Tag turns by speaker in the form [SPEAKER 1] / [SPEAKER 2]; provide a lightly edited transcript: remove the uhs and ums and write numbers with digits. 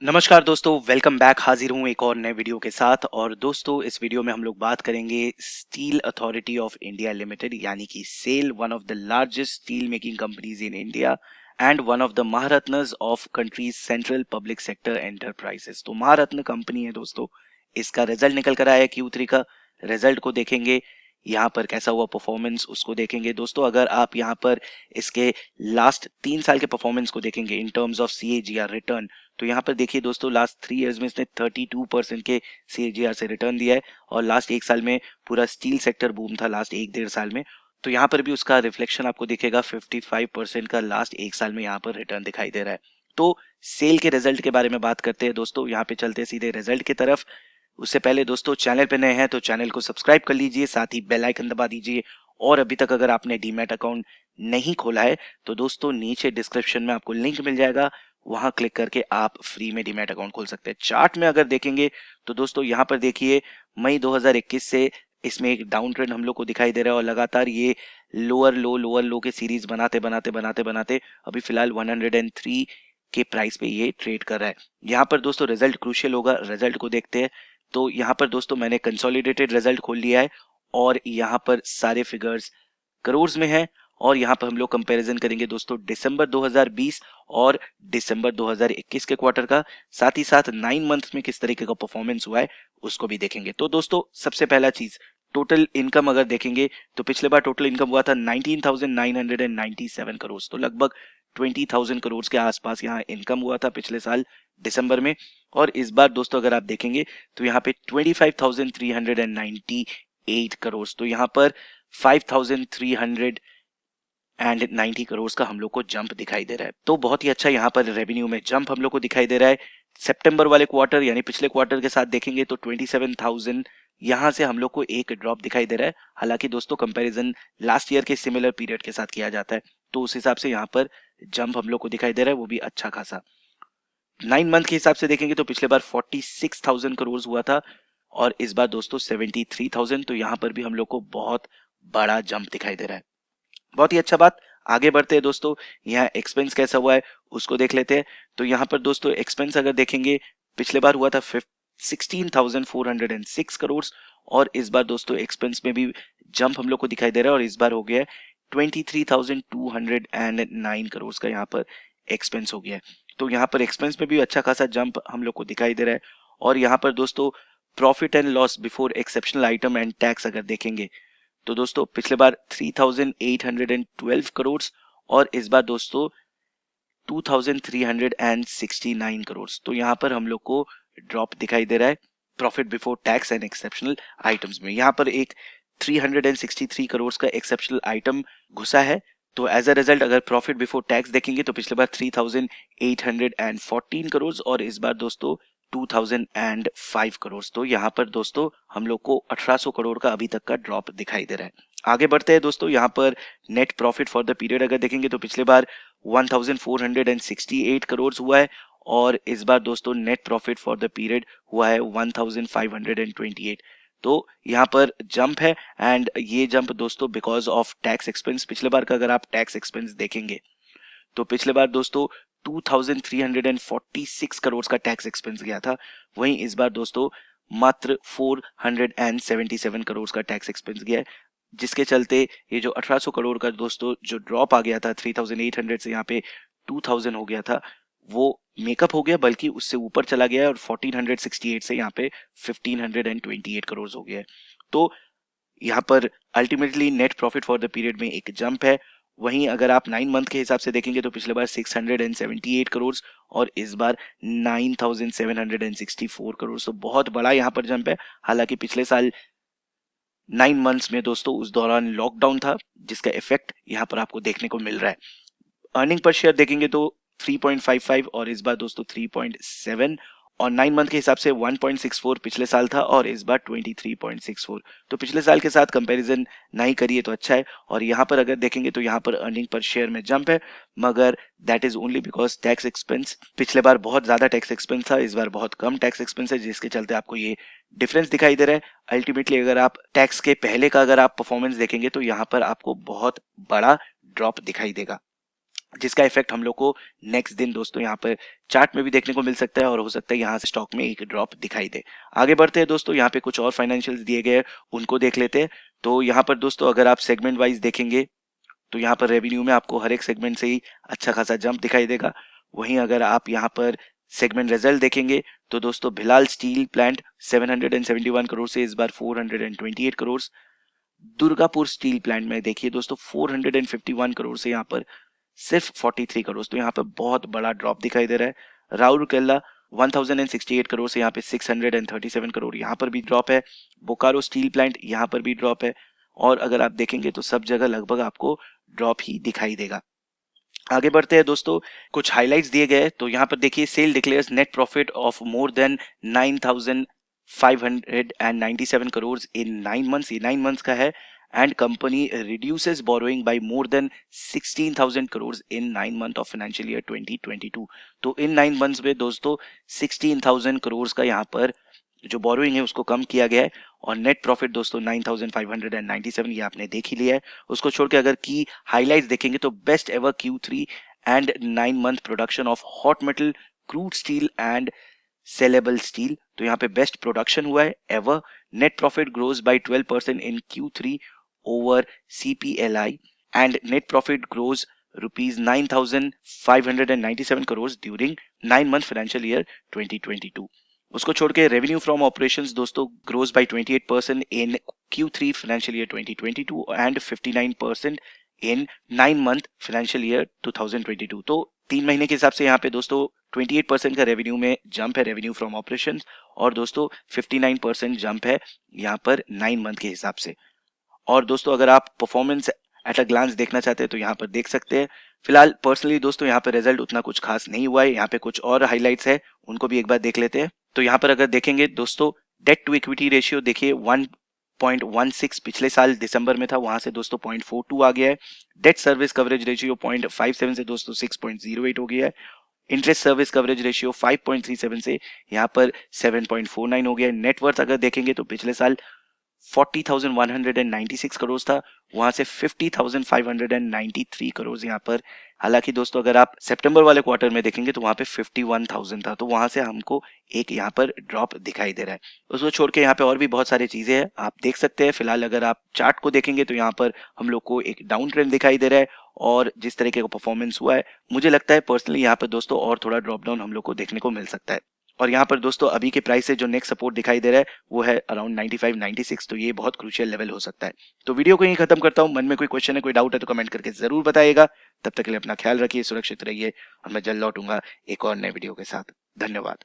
[SPEAKER 1] नमस्कार दोस्तों, welcome back. हाजिर हूँ एक और नए वीडियो के साथ। और दोस्तों, इस वीडियो में हम लोग बात करेंगे steel authority of India limited यानी कि SAIL, one of the largest steel making companies in India and one of the Maharatnas of country's central public sector enterprises. तो महारत्न कंपनी है दोस्तों। इसका रिजल्ट निकल कर आया Q3 का। रिजल्ट को देखेंगे, यहाँ पर कैसा हुआ परफॉर्मेंस उसको देखेंगे दोस्तों। अगर आप यहाँ पर इसके लास्ट 3 साल के परफॉर्मेंस को देखेंगे in terms of CAGR return, तो यहाँ पर देखिए दोस्तों, लास्ट 3 इयर्स में इसने 32% के CAGR से रिटर्न दिया है। और लास्ट 1 साल में पूरा स्टील सेक्टर बूम था, लास्ट 1 डेढ़ साल में। तो यहाँ पर भी उसका रिफ्लेक्शन आपको दिखेगा, 55% का लास्ट 1 साल में यहाँ पर रिटर्न दिखाई दे रहा है। तो सेल के रिजल्ट के बारे में बात करते हैं दोस्तों। यहाँ पे चलते हैं सीधे रिजल्ट की तरफ। उससे पहले दोस्तों, चैनल पे नए हैं तो चैनल को सब्सक्राइब कर लीजिए, साथ ही बेल आइकन दबा दीजिए। और अभी तक अगर आपने डीमैट अकाउंट नहीं खोला है तो दोस्तों, नीचे डिस्क्रिप्शन में आपको लिंक मिल जाएगा, वहां क्लिक करके आप फ्री में डीमैट अकाउंट खोल सकते हैं। चार्ट में अगर देखेंगे तो दोस्तों, यहाँ पर देखिए मई 2021 से इसमें एक डाउन ट्रेंड हम लोग को दिखाई दे रहा है और लगातार ये लोअर लो के सीरीज बनाते बनाते बनाते बनाते अभी फिलहाल 103 के प्राइस पे ये ट्रेड कर रहा है। यहाँ पर दोस्तों रिजल्ट क्रूशियल होगा, रिजल्ट को देखते हैं। तो यहाँ पर दोस्तों मैंने कंसोलिडेटेड रिजल्ट खोल लिया है और यहाँ पर सारे फिगर्स करोड़ में हैं। और यहाँ पर हम लोग कंपैरिजन करेंगे दोस्तों दिसंबर 2020 और दिसंबर 2021 के क्वार्टर का। साथ ही साथ 9 मंथ में किस तरीके का परफॉर्मेंस हुआ है उसको भी देखेंगे। तो दोस्तों, सबसे पहला चीज, टोटल इनकम अगर देखेंगे तो पिछले बार टोटल इनकम हुआ था 19,997 करोड़। तो लगभग 20,000 करोड़ के आसपास यहाँ इनकम हुआ था पिछले साल दिसंबर में। और इस बार दोस्तों अगर आप देखेंगे तो यहाँ पे 25,398 करोड़। तो यहाँ पर 5,390 करोड़ का हम लोग को जंप दिखाई दे रहा है। तो बहुत ही अच्छा यहाँ पर रेवेन्यू में जंप हम लोग को दिखाई दे रहा है। सितंबर वाले क्वार्टर यानी पिछले क्वार्टर के साथ देखेंगे तो 27,000 यहाँ से हम लोग को एक ड्रॉप दिखाई दे रहा है। हालांकि दोस्तों, कंपैरिजन लास्ट ईयर के सिमिलर पीरियड के साथ किया जाता है, तो उस हिसाब से यहाँ पर जंप हम लोग को दिखाई दे रहा है, वो भी अच्छा खासा। 9 मंथ के हिसाब से देखेंगे तो पिछले बार 46,000 करोड़ हुआ था और इस बार दोस्तों 73,000। तो यहाँ पर भी हम लोग को बहुत बड़ा जंप दिखाई दे रहा है। बहुत ही अच्छा बात। आगे बढ़ते हैं दोस्तों, यहाँ एक्सपेंस कैसा हुआ है उसको देख लेते हैं। तो यहाँ पर दोस्तों एक्सपेंस अगर देखेंगे, पिछले बार हुआ था 16,406 करोड़ और इस बार दोस्तों एक्सपेंस में भी जंप हम लोग को दिखाई दे रहा है और इस बार हो गया है 23,209 करोड़ का यहाँ पर एक्सपेंस हो गया है। तो यहाँ पर एक्सपेंस में भी अच्छा खासा जंप हम लोग को दिखाई दे रहा है। और यहाँ पर दोस्तों profit and loss before exceptional item and tax अगर देखेंगे तो दोस्तों पिछले बार 3,812 करोड़ और इस बार दोस्तों 2,369 करोड़। तो यहाँ पर हम लोग को ड्रॉप दिखाई दे रहा है profit before tax and exceptional items में। यहाँ पर एक 363 करोड़ का एक्सेप्शनल आइटम घुसा है। तो एज अ रिजल्ट अगर प्रॉफिट बिफोर टैक्स देखेंगे तो पिछले बार 3,814 करोड़ और इस बार दोस्तों 2,005 करोड़। तो यहाँ पर दोस्तों हम लोग को 1,800 करोड़ का अभी तक का ड्रॉप दिखाई दे रहा है। आगे बढ़ते हैं दोस्तों, यहाँ पर net profit for the period अगर देखेंगे तो पिछले बार 1,468 करोड़ हुआ है और इस बार दोस्तों net profit for the period हुआ है 1,528। तो यहाँ पर जंप है एंड ये जंप दोस्तों बिकॉज ऑफ टैक्स एक्सपेंस। पिछले बार का अगर आप टैक्स एक्सपेंस देखेंगे तो पिछले बार दोस्तों 2,346 करोड़ का टैक्स एक्सपेंस गया था, वहीं इस बार दोस्तों मात्र 477 करोड़ का टैक्स एक्सपेंस गया है, जिसके चलते ये जो 1,800 करोड़ का दोस्तों जो ड्रॉप आ गया था 3,800 से यहाँ पे 2,000 हो गया था, वो मेकअप हो गया, बल्कि उससे ऊपर चला गया है और 1,468 से यहाँ पे 1,528 करोड़ हो गया है। तो यहाँ पर ultimately net profit for the period में एक जंप है। वहीं अगर आप 9 मंथ के हिसाब से देखेंगे तो पिछले बार 678 करोड़ और इस बार 9,764 करोड़। तो बहुत बड़ा यहाँ पर जंप है। हालांकि पिछले साल 9 मंथ्स में दोस्तों उस दौरान लॉकडाउन था, जिसका इफेक्ट यहाँ पर आपको देखने को मिल रहा है। अर्निंग पर शेयर देखेंगे तो 3.55 और इस बार दोस्तों 3.7 और 9 मंथ के हिसाब से 1.64 पिछले साल था और इस बार 23.64। तो पिछले साल के साथ कंपैरिजन नहीं करिए तो अच्छा है। और यहाँ पर अगर देखेंगे तो यहाँ पर अर्निंग पर शेयर में जंप है, मगर that is only because tax expense. पिछले बार बहुत ज्यादा टैक्स एक्सपेंस था, इस बार बहुत कम टैक्स एक्सपेंस है, जिसके चलते आपको ये डिफरेंस दिखाई दे रहा है। अल्टीमेटली अगर आप टैक्स के पहले का अगर आप परफॉर्मेंस देखेंगे तो यहाँ पर आपको बहुत बड़ा ड्रॉप दिखाई देगा। जिसका इफेक्ट हम लोग को नेक्स्ट दिन दोस्तों यहाँ पर चार्ट में भी देखने को मिल सकता है और हो सकता है यहाँ से स्टॉक में एक ड्रॉप दिखाई दे। आगे बढ़ते हैं दोस्तों, यहाँ पे कुछ और फाइनेंशियल्स दिए गए हैं उनको देख लेते हैं। तो यहाँ पर दोस्तों अगर आप सेगमेंट वाइज देखेंगे तो यहाँ पर रेवेन्यू में आपको हर एक सेगमेंट से ही अच्छा खासा जंप दिखाई देगा। वहीं अगर आप यहाँ पर सेगमेंट रिजल्ट देखेंगे तो दोस्तों भिलाल स्टील प्लांट 771 करोड़ से इस बार 428 करोड़, दुर्गापुर स्टील प्लांट में देखिए दोस्तों 451 करोड़ से यहाँ पर सिर्फ 43 करोड़, तो यहाँ पर बहुत बड़ा ड्रॉप दिखाई दे रहा है। राउरकेला 1068 करोड़ से यहाँ पे 637 करोड़, यहाँ पर भी ड्रॉप है। बोकारो स्टील प्लांट यहाँ पर भी ड्रॉप है। और अगर आप देखेंगे तो सब जगह लगभग आपको ड्रॉप ही दिखाई देगा। आगे बढ़ते हैं दोस्तों, कुछ हाइलाइट्स दिए गए। तो यहाँ पर देखिए SAIL declares net profit of more than 9,597 crore in 9 months, ये 9 मंथ्स का है। And company reduces borrowing by more than 16,000 crore in 9 month of financial year 2022। तो इन 9 मंथ्स में दोस्तों 16,000 करोड़ का यहाँ पर जो बोरोइंग है उसको कम किया गया है। और नेट प्रॉफिट दोस्तों 9,597, ये आपने देख ही लिया है। उसको छोड़ के अगर की हाइलाइट्स देखेंगे तो best ever Q3 and 9 month production of hot metal, crude steel and saleable steel, तो यहाँ पे बेस्ट प्रोडक्शन हुआ है ever. Net profit grows bye 12% in Q3 over CPLI and net profit grows rupees 9,597 crore during 9 month financial year 2022। उसको छोड़ के revenue from operations दोस्तों grows bye 28% in Q3 financial year 2022 and 59% in 9 month financial year 2022। तो 3 महीने के हिसाब से यहाँ पे दोस्तों 28% का रेवेन्यू में जंप है रेवेन्यू फ्रॉम ऑपरेशंस, और दोस्तों 59% जंप है यहाँ पर 9 मंथ के हिसाब से। और दोस्तों अगर आप परफॉर्मेंस एट अ ग्लांस देखना चाहते हैं तो यहाँ पर देख सकते हैं। फिलहाल पर्सनली दोस्तों यहाँ पे रिजल्ट उतना कुछ खास नहीं हुआ है। यहाँ पे कुछ और हाइलाइट्स है उनको भी एक बार देख लेते हैं। तो यहाँ पर अगर देखेंगे दोस्तों डेट टू इक्विटी रेशियो देखिए 1.16 पिछले साल दिसंबर में था, वहां से दोस्तों 0.42 आ गया है। डेट सर्विस कवरेज रेशियो 0.57 से दोस्तों 6.08 हो गया है। इंटरेस्ट सर्विस कवरेज रेशियो 5.37 से यहाँ पर 7.49 हो गया है। नेटवर्थ अगर देखेंगे तो पिछले साल 40,196 करोड़ था, वहां से 50,593 करोड़ यहाँ पर। हालांकि दोस्तों अगर आप सितंबर वाले क्वार्टर में देखेंगे तो वहां पे 51,000 था, तो वहां से हमको एक यहाँ पर ड्रॉप दिखाई दे रहा है। उसको छोड़ के यहाँ पे और भी बहुत सारी चीजें हैं आप देख सकते हैं। फिलहाल अगर आप चार्ट को देखेंगे तो यहाँ पर हम लोग को एक डाउन ट्रेंड दिखाई दे रहा है, और जिस तरीके का परफॉर्मेंस हुआ है मुझे लगता है पर्सनली यहाँ पर दोस्तों और थोड़ा ड्रॉप डाउन हम लोग को देखने को मिल सकता है। और यहाँ पर दोस्तों अभी के प्राइस से जो नेक्स्ट सपोर्ट दिखाई दे रहा है वो है अराउंड 95-96, तो ये बहुत क्रूशियल लेवल हो सकता है। तो वीडियो को यहीं खत्म करता हूँ। मन में कोई क्वेश्चन है, कोई डाउट है तो कमेंट करके जरूर बताइएगा। तब तक के लिए अपना ख्याल रखिए, सुरक्षित रहिए, और मैं जल्द लौटूंगा एक और नए वीडियो के साथ। धन्यवाद।